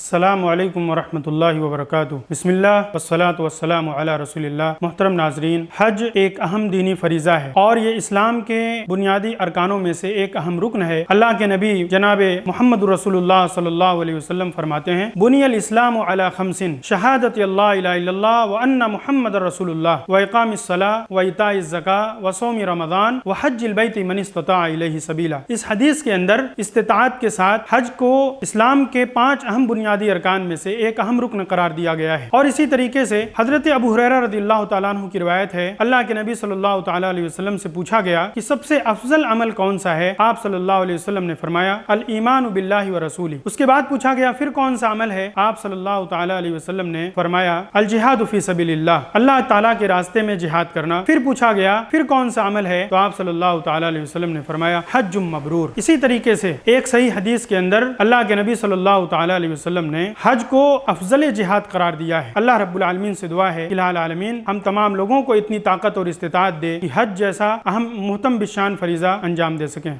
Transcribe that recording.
السلام علیکم ورحمۃ اللہ وبرکاتہ۔ بسم اللہ والصلاۃ والسلام علی رسول اللہ۔ محترم ناظرین، حج ایک اہم دینی فریضہ ہے اور یہ اسلام کے بنیادی ارکانوں میں سے ایک اہم رکن ہے۔ اللہ کے نبی جناب محمد رسول اللہ صلی اللہ علیہ وسلم فرماتے ہیں، بنی الاسلام علی خمس، شہادت اللہ الہ الا اللہ وان محمد رسول اللہ واقام الصلاۃ وایتاء الزکاۃ وصوم رمضان وحج البیت من استطاع الیہ سبیلا۔ اس حدیث کے اندر استطاعت کے ساتھ حج کو اسلام کے 5 اہم بنیادی ارکان میں سے ایک اہم رکن قرار دیا گیا ہے۔ اور اسی طریقے سے حضرت ابو ہریرہ رضی اللہ تعالیٰ عنہ کی روایت ہے، اللہ کے نبی صلی اللہ تعالیٰ علیہ وسلم سے پوچھا گیا کہ سب سے افضل عمل کون سا ہے؟ آپ صلی اللہ علیہ وسلم نے فرمایا الایمان باللہ ورسولہ۔ اس کے بعد پوچھا گیا پھر کون سا عمل ہے؟ آپ صلی اللہ تعالیٰ علیہ وسلم نے فرمایا الجہاد فی سبیل اللہ، اللہ تعالیٰ کے راستے میں جہاد کرنا۔ پھر پوچھا گیا پھر کون سا عمل ہے؟ تو آپ صلی اللہ تعالیٰ علیہ وسلم نے فرمایا حج مبرور۔ اسی طریقے سے ایک صحیح حدیث کے اندر اللہ کے نبی صلی اللہ تعالیٰ علیہ وسلم نے حج کو افضل جہاد قرار دیا ہے۔ اللہ رب العالمین سے دعا ہے الہ العالمین ہم تمام لوگوں کو اتنی طاقت اور استطاعت دے کہ حج جیسا اہم محتم بشان فریضہ انجام دے سکیں۔